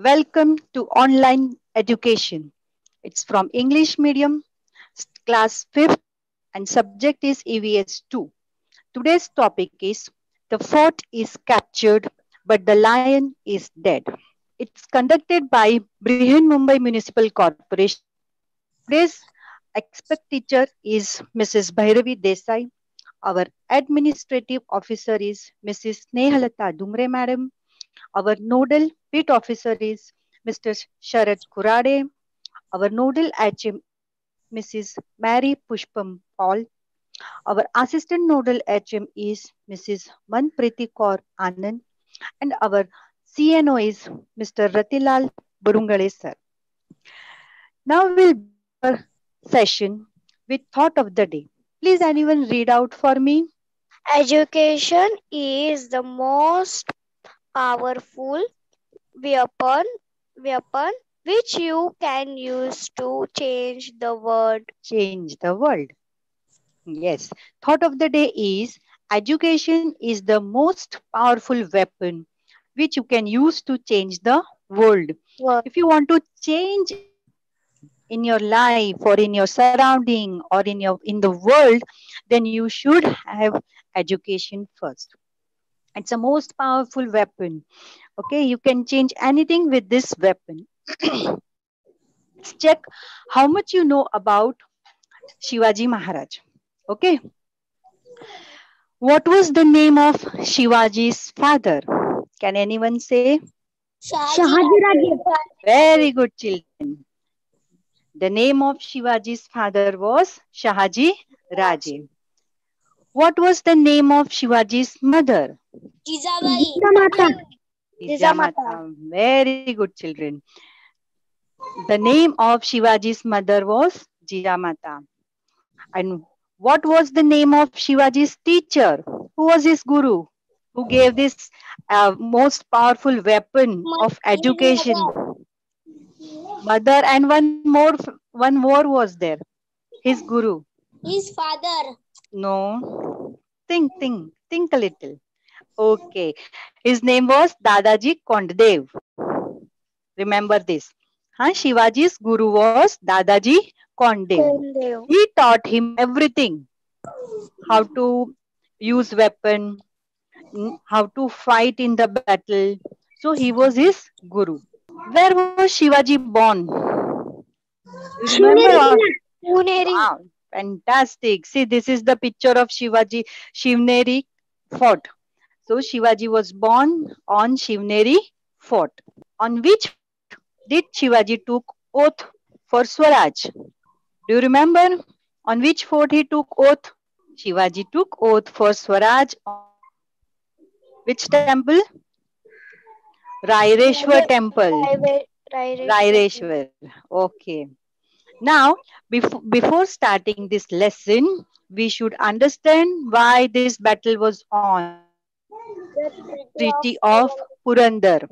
Welcome to online education. It's from English medium, class 5th, and subject is EVS 2. Today's topic is The Fort is Captured, but the Lion is Dead. It's conducted by Brihan Mumbai Municipal Corporation. Today's expert teacher is Mrs. Bhairavi Desai. Our administrative officer is Mrs. Snehalata Dumre Madam. Our nodal PIT officer is Mr. Sharad Kurade. Our nodal HM is Mrs. Mary Pushpam Paul. Our assistant nodal HM is Mrs. Manpriti Kaur Anand. And our CNO is Mr. Ratilal Burungale sir. Now we'll begin our session with thought of the day. Please anyone read out for me. Education is the most powerful weapon, weapon which you can use to change the world. Change the world. Yes. Thought of the day is education is the most powerful weapon which you can use to change the world. World. If you want to change anything in your life or in your surrounding or in the world, then you should have education first. It's a most powerful weapon. Okay, you can change anything with this weapon. Let's check how much you know about Shivaji Maharaj. Okay, what was the name of Shivaji's father? Can anyone say? Shahaji Raje. Very good, children. The name of Shivaji's father was Shahaji Raje. What was the name of Shivaji's mother? Jizabai. Jijamata. Very good, children. The name of Shivaji's mother was Jijamata. And what was the name of Shivaji's teacher? Who was his guru? Who gave this most powerful weapon of education? Mother, and one more was there. His guru. His father. No. Think a little. Okay. His name was Dadaji Konddev. Remember this. Shivaji's guru was Dadaji Konddev. He taught him everything. How to use weapon, how to fight in the battle. So he was his guru. Where was Shivaji born? You remember? Puneri. Wow, fantastic. See, this is the picture of Shivaji, Shivneri Fort. So Shivaji was born on Shivneri Fort. On which fort did Shivaji took oath for Swaraj? Do you remember on which fort he took oath? Shivaji took oath for Swaraj on which temple? Raireshwar temple. Raireshwar. Okay. Now, before starting this lesson, we should understand why this battle was on. Treaty of Purandar.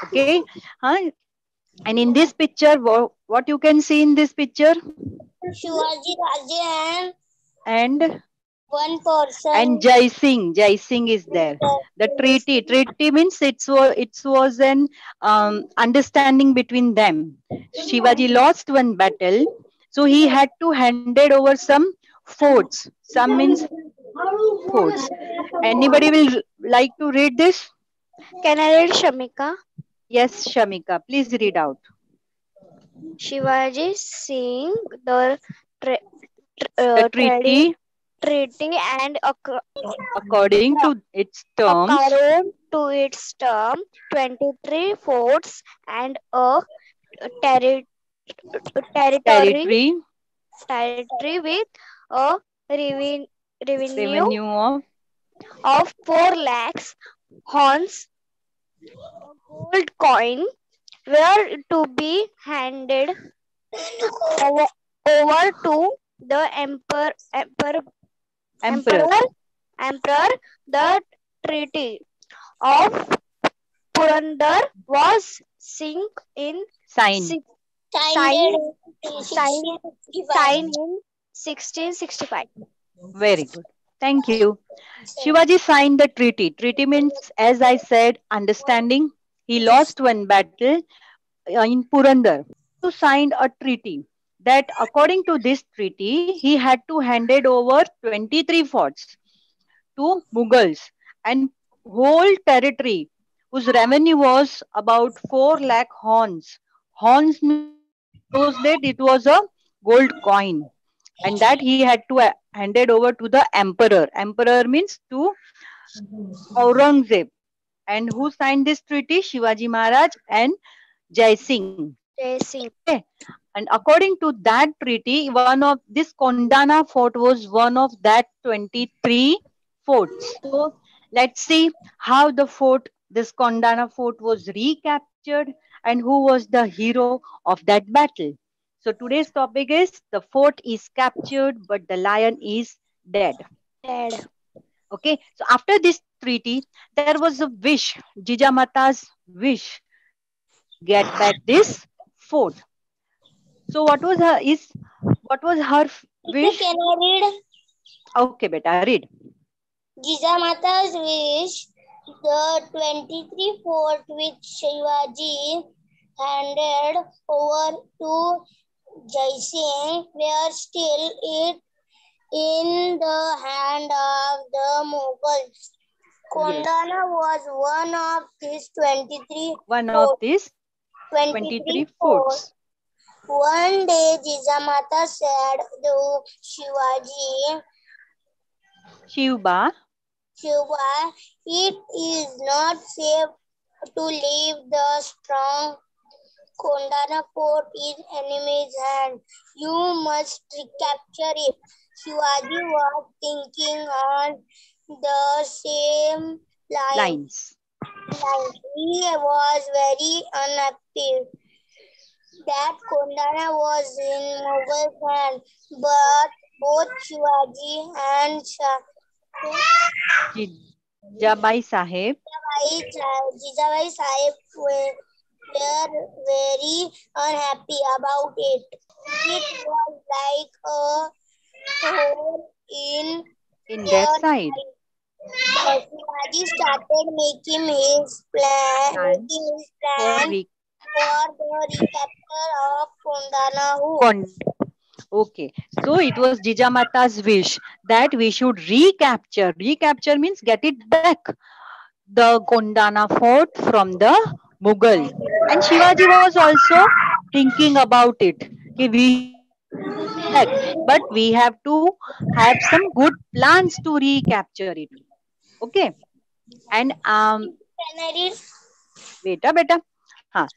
Okay. And in this picture, what you can see in this picture? Shivaji Raje And one person. and Jai Singh. Jai Singh is there. The treaty means it was an understanding between them. Shivaji lost one battle, so he had to handed over some forts. Some means forts. Anybody will like to read this? Can I read Shamika? Yes, Shamika, please read out. Shivaji Singh the The treaty, treaty and according to its terms, according to its term, 23 forts and a terri- territory territory, with a revenue revenue of of 4 lakhs horns. A gold coin were to be handed over to the emperor. emperor. The treaty of Purandar was signed in Sign. signed, signed in 1665. Very good. Thank you. Shivaji signed the treaty. Treaty means, as I said, understanding. He Yes. lost one battle in Purandar. To sign a treaty that according to this treaty, he had to handed over 23 forts to Mughals and whole territory whose revenue was about 4 lakh horns. Horns means in those days it was a gold coin, and that he had to handed over to the emperor. Emperor means to Aurangzeb. And who signed this treaty? Shivaji Maharaj and Jai Singh. Racing. Okay. And according to that treaty, one of this Kondana fort was one of that 23 forts. So let's see how the fort, this Kondana fort was recaptured and who was the hero of that battle. So today's topic is the fort is captured, but the lion is dead. Dead. Okay, so after this treaty, there was a wish, Jijamata's wish to get back this fort. So what was her Teacher, wish? can I read? Okay, beta, read. Jijamata's wish, the 23 fort which Shivaji handed over to Jai Singh were still in the hand of the Mughals. Yes, Kondana was one of these one of forts. these 23 23 forts. forts. One day Jijamata said to Shivaji, Shiva, Shiva, it is not safe to leave the strong Kondana fort in enemy's hand. You must recapture it. Shivaji was thinking on the same line. lines. He was very unhappy that Kondana was in Mughal hand, but both Shivaji and Jijabai Sahib, Jijabai Sahib were very unhappy about it. It was like a hole in in their their side. side. Shivaji started Plan making his for plan for the recapture of Kondana. Okay, so it was Jijamata's wish that we should recapture. Recapture means get it back the Kondana fort from the Mughal. And Shivaji was also thinking about it. Okay, we should get it back, but we have to have some good plans to recapture it. Okay, and Can I read? beta.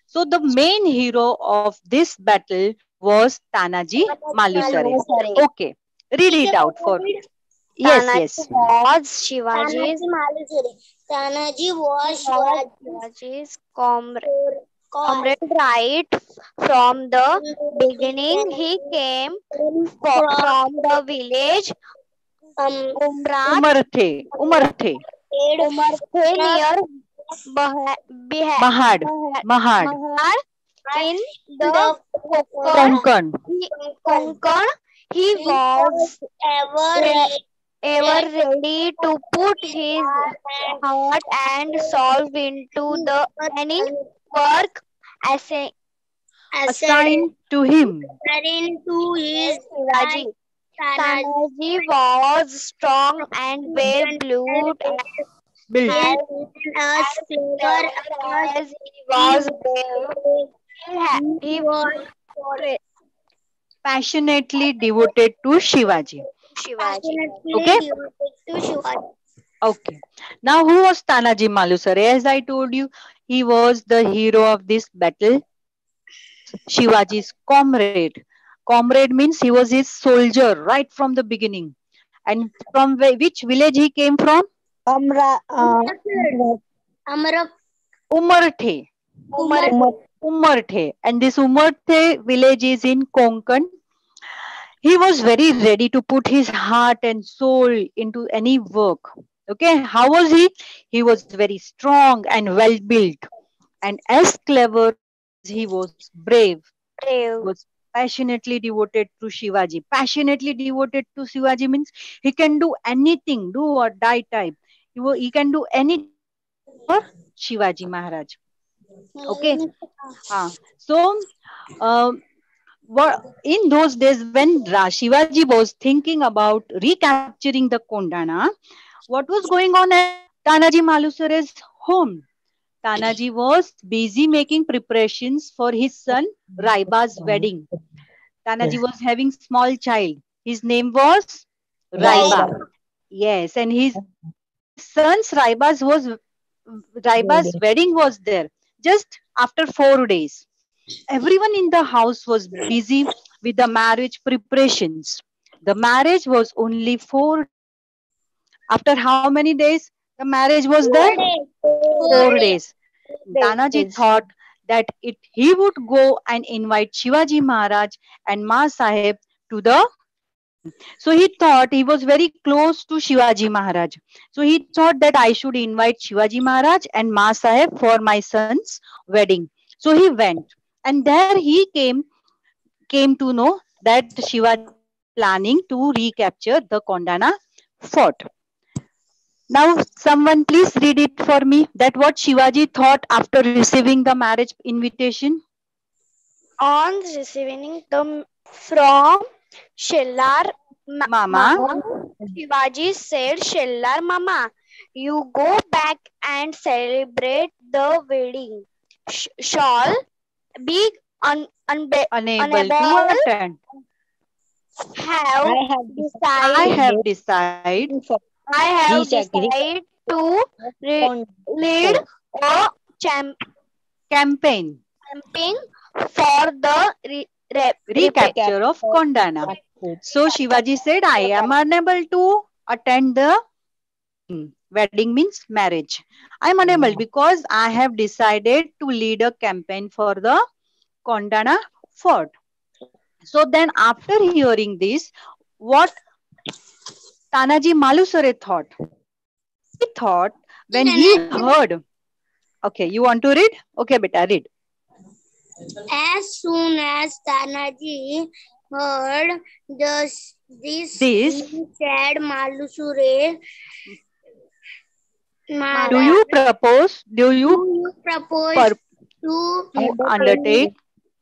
So the main hero of this battle was Tanaji Malusare. Malusare. Okay, read Teacher, it can out I for. read? Yes, Tanaji yes. was Shivaji's comrade right from the beginning. He came from the village Umrat Umarthe, Umarthe near Mahad, Mahad, Mahar in the Konkan. Konkan. He was ever ready to put his heart and soul into the any work assign Assigned to him. to his Shivaji. Tanaji was strong and well built Built. as clever as he was brave. He was Passionately devoted to Shivaji. Shivaji. Okay. Devoted to Shivaji. Okay. Now, who was Tanaji Malusare? As I told you, he was the hero of this battle. He was Shivaji's comrade. Comrade means he was his soldier right from the beginning. And from which village he came from? Amra Umarthe. Umarthe. And this Umarthe village is in Konkan. He was very ready to put his heart and soul into any work. Okay, how was he? He was very strong and well built, and as clever as he was brave. He brave. was passionately devoted to Shivaji. Passionately devoted to Shivaji means he can do anything, do or die type. He can do anything for Shivaji Maharaj. Okay. So in those days when Shivaji was thinking about recapturing the Kondana, what was going on at Tanaji Malusare's home? Tanaji was busy making preparations for his son Raiba's wedding. Tanaji was having small child. His name was Right. Raiba. Yes, and his son's Raiba's wedding was there just after 4 days. Everyone in the house was busy with the marriage preparations. The marriage was only 4 days. After how many days the marriage was there? 4 days. 4 days. Tanaji Days. thought that he would go and invite Shivaji Maharaj and Ma Sahib to the wedding. So he thought he was very close to Shivaji Maharaj. So he thought that I should invite Shivaji Maharaj and Ma Sahib for my son's wedding. So he went, and there he came to know that Shivaji was planning to recapture the Kondana fort. Now, someone please read it for me. That what Shivaji thought after receiving the marriage invitation. On receiving them from Shellar Mama, Mama, Shivaji said, Shellar Mama, you go back and celebrate the wedding. Shall be unable to unable attend. have I have I decided have decided decided for I have disagree decided to on lead for a champ campaign campaign for the recap recapture of Kondana. food. So Shivaji said, I am unable to attend the wedding. Wedding means marriage. I am unable because I have decided to lead a campaign for the Kondana fort. So then after hearing this, what Tanaji Malusare thought? He thought when he heard, okay, you want to read? Okay, beta, read. As soon as Tanaji heard this, This, he said, Malusure, do Maharaj, you propose, do you you propose pur- to to undertake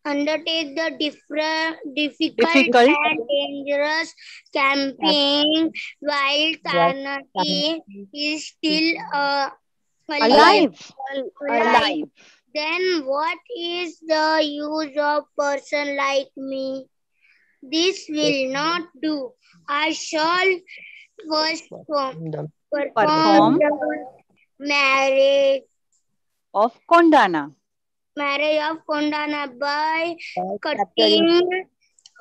undertake the difficult difficult and dangerous campaign while Tanaji is still alive. alive? alive. Then what is the use of person like me? This will not do. I shall first perform Perform the marriage of Kondana. marriage of Kondana by capturing cutting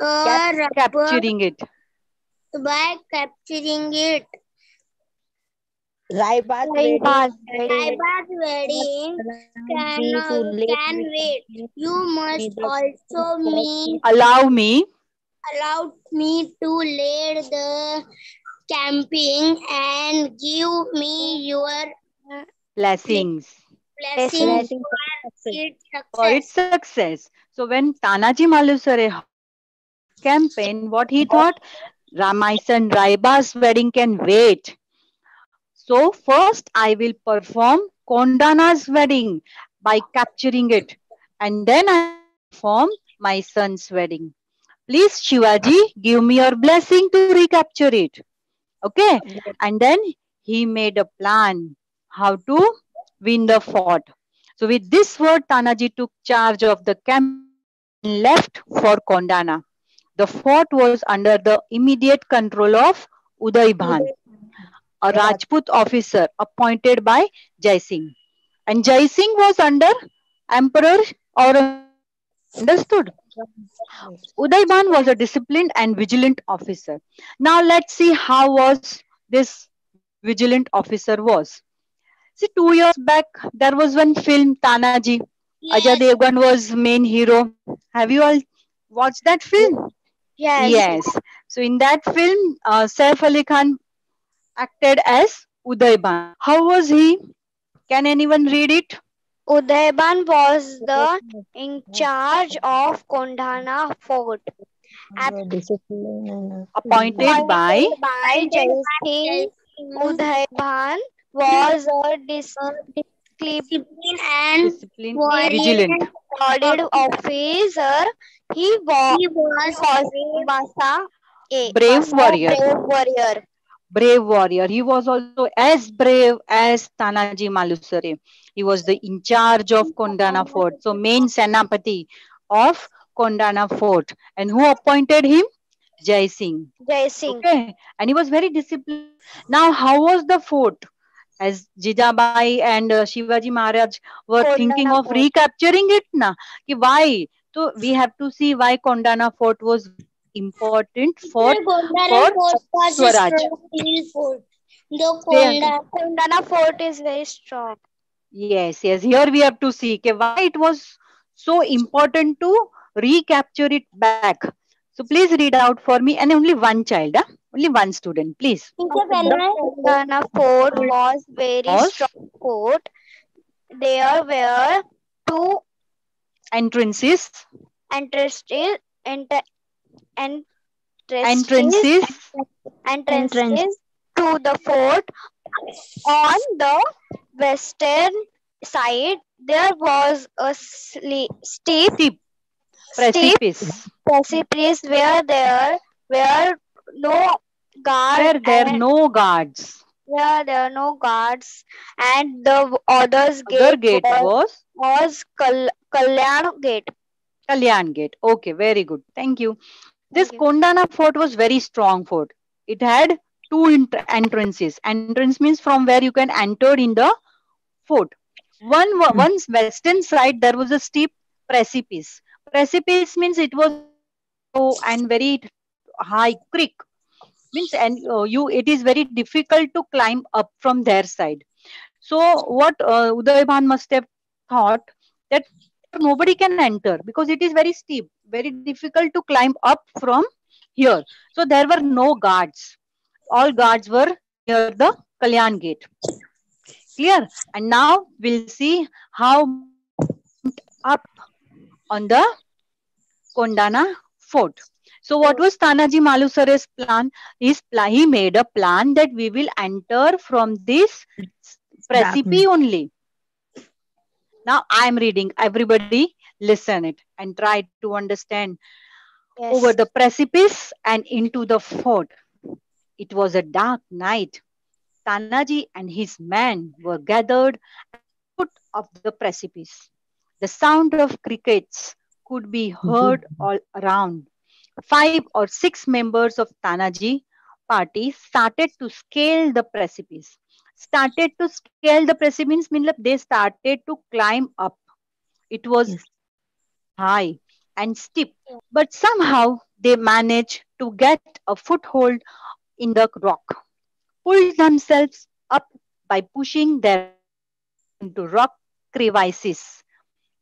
a rubber Capturing it. by capturing it. Raiba's Raiba's wedding Raiba's cannot wedding be too late can with wait. You must me the also me Allow me allow me to lead the camping and give me your blessings blessings blessing for for success. its for success. its success. So when Tanaji Malusare heard about this campaign, what he thought? My son Raiba's wedding can wait. So first I will perform Kondana's wedding by capturing it, and then I will perform my son's wedding. Please Shivaji, give me your blessing to recapture it. Okay. And then he made a plan how to win the fort. So with this word, Tanaji took charge of the campaign and left for Kondana. The fort was under the immediate control of Uday Bhan, a Rajput officer appointed by Jai Singh. And Jai Singh was under Emperor Aurangzeb. Understood? Uday Bhan was a disciplined and vigilant officer. Now let's see how was this vigilant officer was. See, 2 years back there was one film Tanaji. Ajay Yes, Devgan was main hero. Have you all watched that film? yes. Yes. So in that film, Saif Ali Khan acted as Uday Bhan. How was he? Can anyone read it? Udayban was the in charge of Kondana fort, Discipline and Appointed by appointed by Jai Singh. Udayban was a discipline and Discipline, warrior vigilant, awarded officer. He was brave warrior. brave warrior. Brave warrior. He was also as brave as Tanaji Malusare. He was the in charge of Kondana Fort. So main Senapati of Kondana Fort. And who appointed him? Jai Singh. Jai Singh. Okay. And he was very disciplined. Now, how was the fort? As Jijabai and Shivaji Maharaj were thinking Kondana of Fort. recapturing it, na? Ki why? So we have to see why Kondana Fort was important for Kondana Fort was a Swaraj. strong hill fort. The They, Kondana Fort is very strong. yes, yes. Here we have to see ke why it was so important to recapture it back. So please read out for me, and only one child, only one student, please. The Kondana Fort was very Was strong fort. There were two entrances, entrances, enter, entrances, entrances, entrances to the fort. On the western side, there was a steep, steep steep precipice, precipice where there were no guard where there and no guards. where there are no guards, and the other's Other gate gate was was Kalyan Gate. Kalyan Gate. Okay, very good. Thank you. This Thank you. Kondana fort was very strong fort. It had two entrances. Entrance means from where you can enter in the fort. One's western side there was a steep precipice. Precipice means it was very narrow and very high creek. Means and you it is very difficult to climb up from their side. So what Udayban must have thought that here nobody can enter because it is very steep, very difficult to climb up from here. So there were no guards. All guards were near the Kalyan Gate. Clear? And now we'll see how climbed up on the Kondana fort. So what was Tanaji Malusare's plan? He made a plan that we will enter from this precipice only. Now I am reading. Everybody listen it and try to understand. Over Yes. the precipice and into the fort. It was a dark night. Tanaji and his men were gathered at the foot of the precipice. The sound of crickets could be heard all around. 5 or 6 members of Tanaji party started to scale the precipice. Started to scale the precipice means they started to climb up. It was very high and steep, but somehow they managed to get a foothold in the rock, pulled themselves up by pushing their way into rock crevices.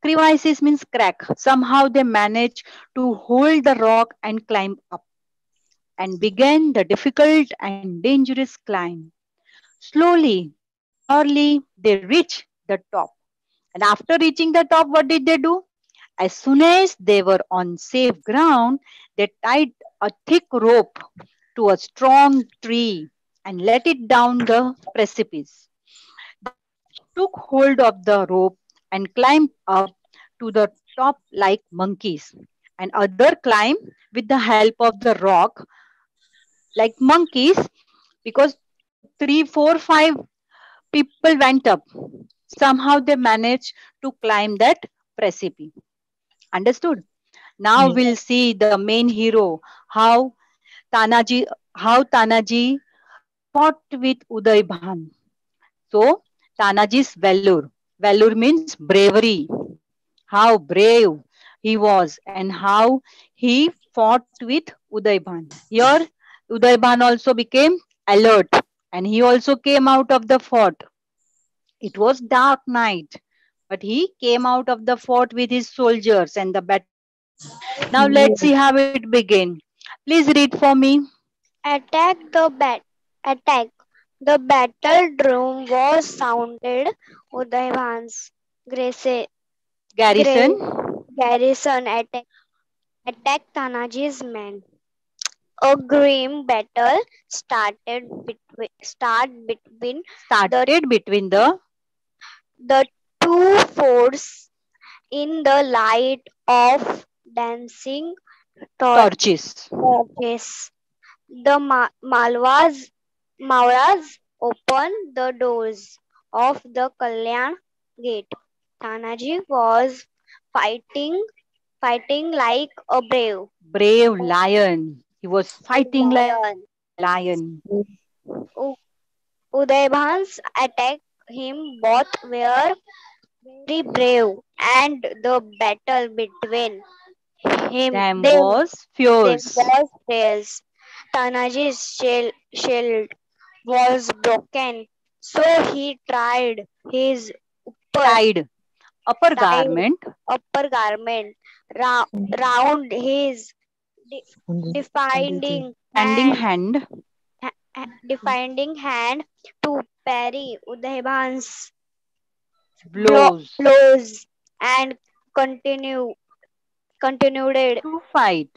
Crevices means crack. Somehow they managed to hold the rock and climb up and began the difficult and dangerous climb. Slowly but surely they reached the top. And after reaching the top, what did they do? As soon as they were on safe ground, they tied a thick rope to a strong tree and let it down the precipice. The others took hold of the rope and climbed up to the top like monkeys. And other climbed with the help of the rock like monkeys because three, four, five people went up. Somehow they managed to climb that precipice. Understood? Now we'll see the main hero Tanaji how Tanaji fought with Udaybhan. So Tanaji's valor. Valor means bravery. How brave he was and how he fought with Udaybhan. Here Udaybhan also became alert and he also came out of the fort. It was dark night, but he came out of the fort with his soldiers and the battle began. Now let's see how it began. Please read for me. Attack the attack. The battle drum was sounded. Udayvan's Grace Garrison. garrison attacked Tanaji's men. A grim battle started between Started between the The two forts in the light of dancing Torches. torches. The Malwas opened the doors of the Kalyan gate. Tanaji was fighting, fighting like a Brave lion. He was fighting like a lion. lion. U- Udaybans attacked him. Both were very brave, and the battle between him Them them was them fierce. was fierce. Tanaji's shield was broken, so he tried his upper Tied upper tied garment, upper garment round his de- defending standing hand hand, defending hand to parry Udayban's blows blows and continued to fight.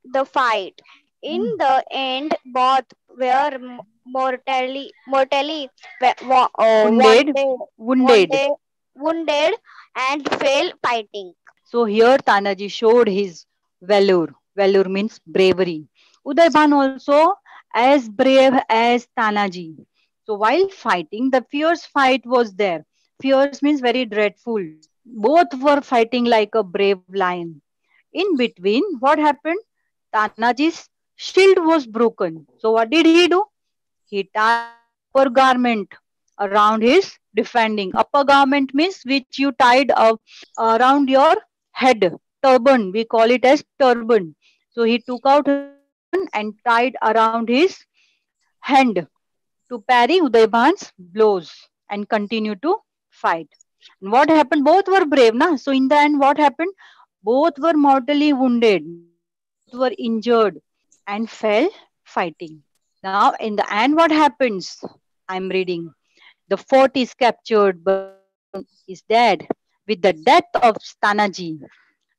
the fight. In the end, both were mortally Wounded, wounded. wounded, wounded and fell fighting. So here Tanaji showed his valor. Valor means bravery. Udayban also as brave as Tanaji. So while fighting, the fierce fight was there. Fierce means very dreadful. Both were fighting like a brave lion. In between, what happened? Tanaji's shield was broken. So what did he do? He tied the upper garment around his defending. Upper garment means which you tied around your head. Turban. We call it as turban. So he took out his turban and tied around his hand to parry Udayban's blows and continue to fight. And what happened? Both were brave, na? So in the end, what happened? Both were mortally wounded, means both were injured and fell fighting. Now, in the end, what happens? I'm reading. The fort is captured, but everyone is dead. With the death of Stanaji,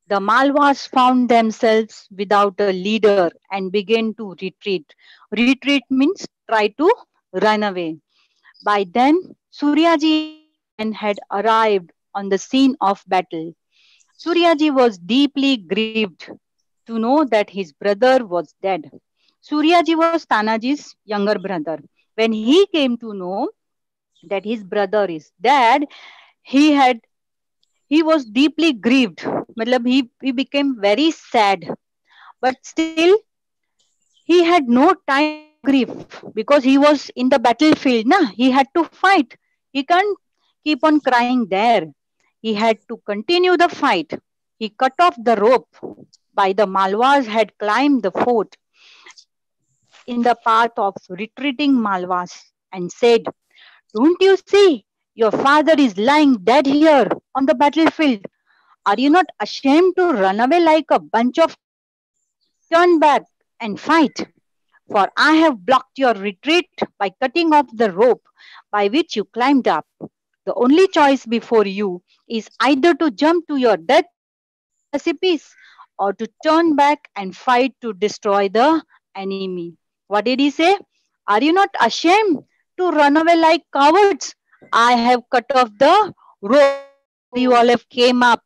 the Malwas found themselves without a leader and began to retreat. Retreat means try to run away. By then, Suryaji and his men had arrived on the scene of battle. Suryaji was deeply grieved to know that his brother was dead. Suryaji was Tanaji's younger brother. When he came to know that his brother is dead, he had he was deeply grieved. Matlab he became very sad. But still, he had no time for grief because he was in the battlefield. Na? He had to fight. He can't keep on crying there. He had to continue the fight. He cut off the rope by the Malwas had climbed the fort. He stood in the path of retreating Malwas and said, "Don't you see? Your father is lying dead here on the battlefield. Are you not ashamed to run away like a bunch of cowards? Turn back and fight. For I have blocked your retreat by cutting off the rope by which you climbed up. The only choice before you is either to jump to your death from the precipice or to turn back and fight to destroy the enemy." What did he say? Are you not ashamed to run away like cowards? I have cut off the rope before you all have came up.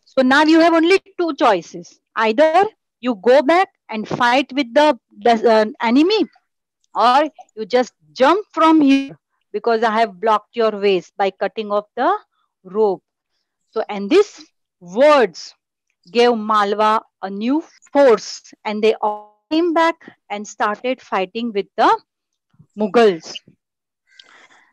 So now you have only two choices. Either you go back and fight with the enemy, or you just jump from here because I have blocked your ways by cutting off the rope. So, and these words gave Malwa a new force, and they all came back and started fighting with the Mughals.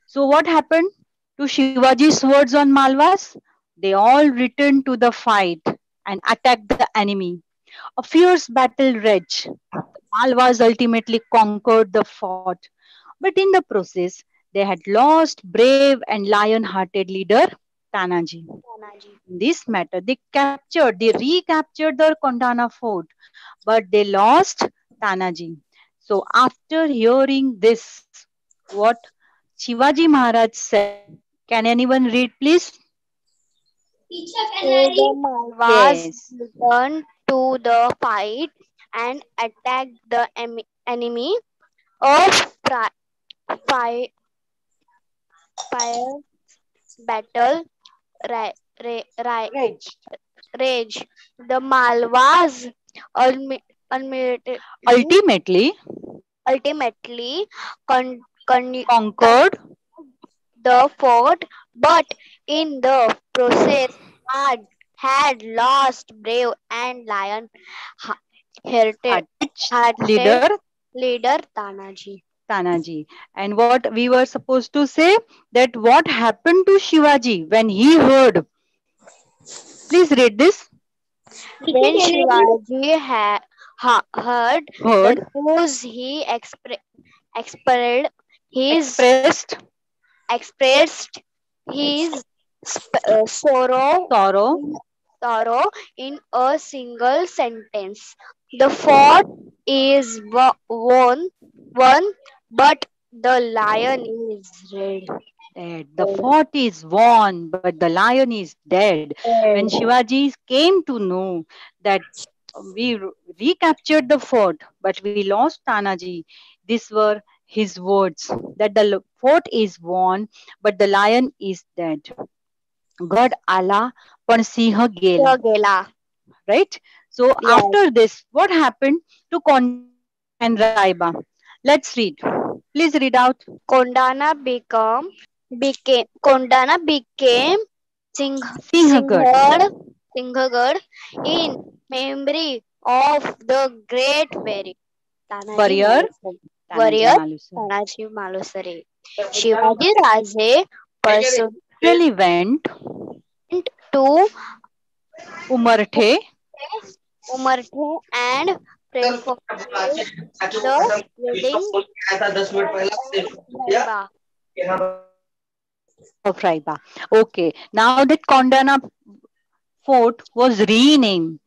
So, what happened to Shivaji's words on Malwas? They all returned to the fight and attacked the enemy. A fierce battle raged. The Malwas ultimately conquered the fort, but in the process, they had lost brave and lion-hearted leader Tanaji. In this matter, they recaptured the Kondana fort, but they lost Tanaji. So after hearing this, what Shivaji Maharaj said, can anyone read, please? So the Malwas Yes. returned to the fight and attacked the enemy of fire, battle ra- ra- ra- Rage. rage. The Malwas ulmi- ultimately, Ultimately ultimately con- conquered. the fort, but in the process had lost brave and lion hearted Hearted hearted leader leader Tanaji. Tanaji. And what we were supposed to say, that what happened to Shivaji when he heard. Please read this. When Shivaji heard the Heard, news, he expressed his expressed expressed his sorrow sorrow. in, sorrow in a single sentence. The fort is won, but the lion is red. Dead. The fort is won, but the lion is dead. When Shivaji came to know that we recaptured the fort, but we lost Tanaji, these were his words, that the fort is won, but the lion is dead. God Allah पण सिंह गेला. गेला. Right? So Yes. after this, what happened to Kondana and Raiba? Let's read. Please read out. Kondana became Singh, Sinhagad. Singhad, Singhagad in memory of the great Tanaji Warrior Malusare. Tanaji Warrior Malusare. Tanaji Malusare. Shivaji Raje pursued Really went to Umarthe Umarthe and performed the wedding Raiba. of Raiba. Okay, now that Kondana fort was renamed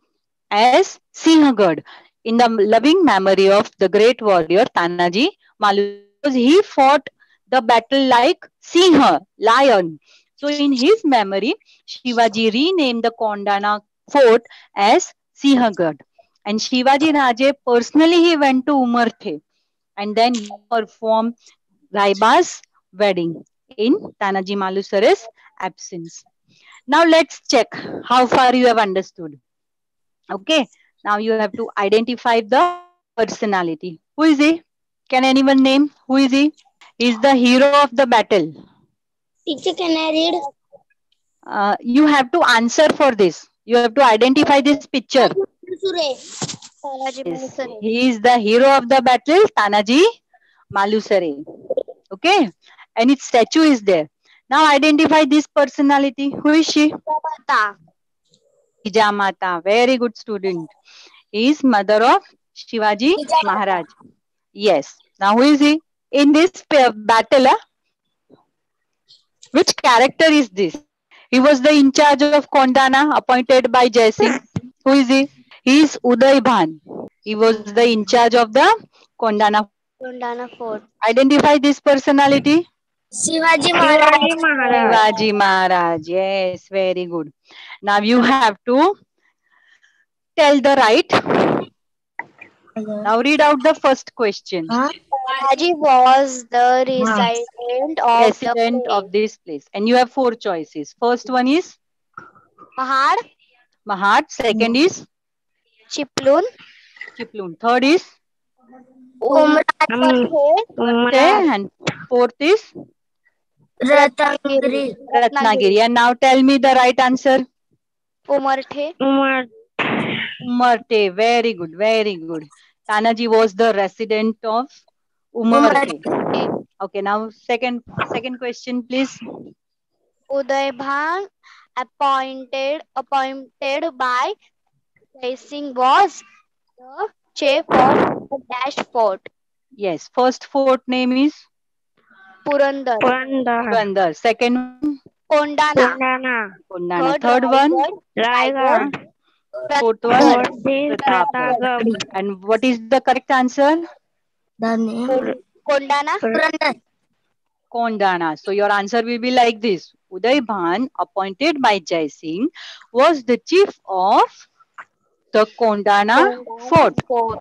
as Sinhagad in the loving memory of the great warrior Tanaji Malusare, because he fought the battle like Sinha, lion. So in his memory, Shivaji renamed the Kondana fort as Sinhagad. And Shivaji Raje personally he went to Umarthe and then he performed Raiba's wedding in Tanaji Malusare's absence. Now let's check how far you have understood. Okay, now you have to identify the personality. Who is he? Can anyone name? Who is he? He is the hero of the battle. Teacher, can I read? You have to answer for this. You have to identify this picture. Tanaji Yes, Malusare. he is the hero of the battle, Tanaji Malusare. Okay, and its statue is there. Now identify this personality. Who is she? Mata. Jijamata. Very good student. He is mother of Shivaji Maharaj. Yes. Now who is he? In this battle, which character is this? He was the in charge of Kondana appointed by Jai Singh. Who is he? He is Uday Bhan. He was the in charge of the Kondana. Kondana Fort. Identify this personality. Shivaji Shivaji Maharaj. Maharaj. Shivaji Maharaj. Yes, very good. Now you have to tell the right. Now read out the first question. Tanaji was the resident of the Resident place. of this place. And you have four choices. First one is Mahad, Mahat. Second is Chiplun, Chiplun. Third is Umarthe, Umarthe. And fourth is Ratnagiri. Ratnagiri. And now tell me the right answer. Umarthe. Umarthe. Very good. Very good. Tanaji was the resident of Umarthe. Okay. Now second question, please. Udaybhan appointed by Jai Singh was the chief of the Dash Fort, Yes. First fort name is Purandar, Purandar. Second one Kondana, Kondana. third Third one Raigad, fourth one Pratapgarh, Pratapgarh. And what is the correct answer? The name Kondana, Kondana. So your answer will be like this. Uday Bhan, appointed by Jai Singh, was the chief of the Kondana fort. Fort,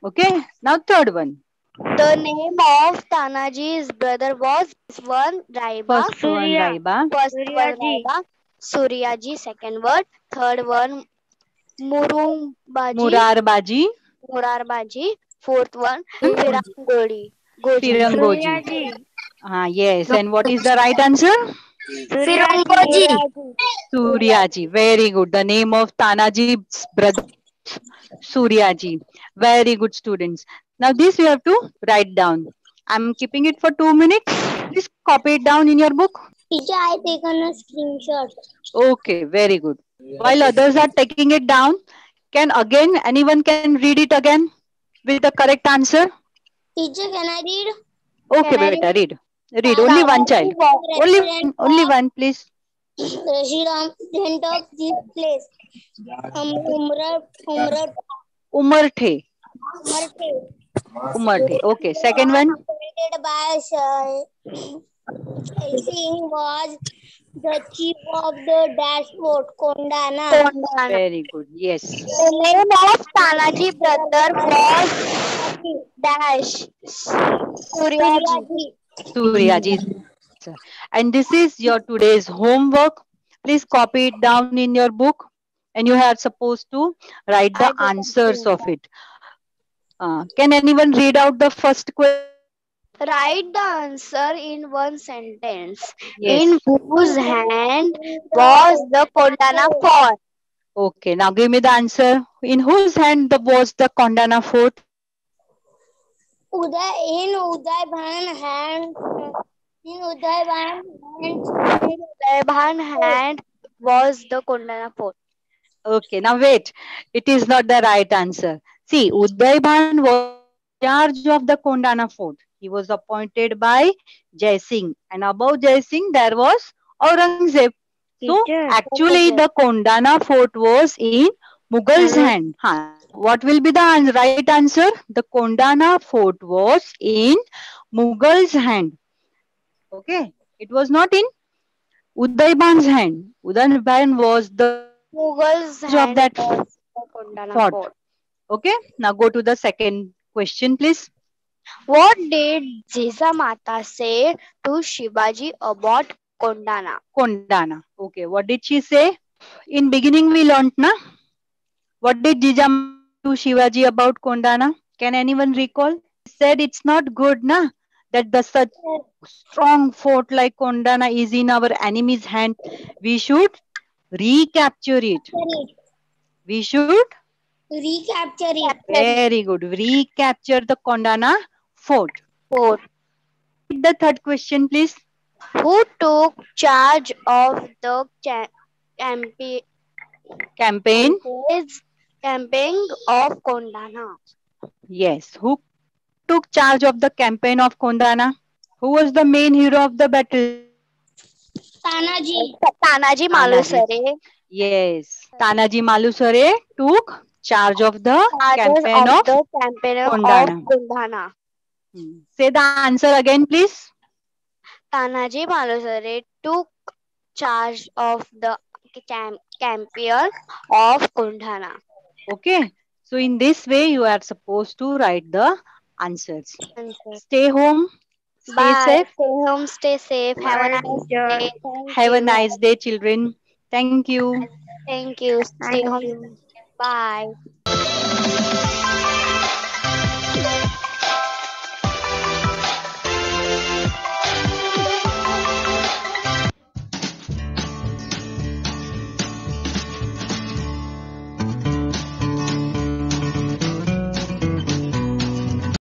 Okay. Now third one. The name of Tanaji's brother was one Raiba. First one, Raiba. First one Raiba. Suryaji. Second word. Third one Murumbaji. Murarbaji. Murarbaji. Fourth one Firangoji. Firangodi. Goji. Firangoji. Yes. And what is the right answer? Firangoji. Suryaji. Very good. The name of Tanaji's brother was Suryaji. Very good, students. Now this you have to write down. I'm keeping it for 2 minutes. Please copy it down in your book. Teacher, I taken a screenshot. Okay, very good. While others are taking it down, anyone can read it again with the correct answer? Teacher, can I read? Okay, Can I beta, read. Read. Only one child. Only one, please. Shiram went of this place. Umrat Umarthe. Umarthe. Okay, second one. appointed by Singh was the chief of the dashboard, Kondana. Very good. Yes. The name of Tanaji brother was Dash. Suryaji. Suryaji. And this is your today's homework. Please copy it down in your book. And you are supposed to write the answers of it. Can anyone read out the first question? Write the answer in one sentence. Yes. In whose hand was the Kondana fort? Okay, now give me the answer. In whose hand was the Kondana fort? Udayban hand. In Udayban Udayban hand was the Kondana fort. Okay, now wait. It is not the right answer. See, Udayban was in charge of the Kondana fort. He was appointed by Jai Singh. And above Jai Singh, there was Aurangzeb. So, actually, the Kondana fort was in Mughals' hand. What will be the right answer? The Kondana fort was in Mughals' hand. Okay, it was not in Udayban's hand. Udayban was the Mughals' of hand that was the Kondana fort. fort. Okay, now go to the second question, please. What did Jijamata say to Shivaji about Kondana? Kondana. Okay, what did she say? In beginning, we learnt, na? What did Jijamata say to Shivaji about Kondana? Can anyone recall? She said it's not good, na? That the such strong fort like Kondana is in our enemy's hand. We should recapture it. We should recapture it. very good. Recapture the Kondana fort. Fort. Read the third question, please. Who took charge of the Campaign. campaign of Kondana? Yes. Who took charge of the campaign of Kondana? Who was the main hero of the battle? Tanaji. Tanaji Malusare. Yes. Tanaji Malusare took charge of the campaign of Kondana. Kondana. Say the answer again, please. Tanaji Malusare took charge of the campaign of Kondana. Okay. So in this way, you are supposed to write the answers. Stay home. Stay Bye. safe. Stay home. Stay safe. Have a nice day. Have a nice day, children. Thank you. Thank you. Stay home. Bye.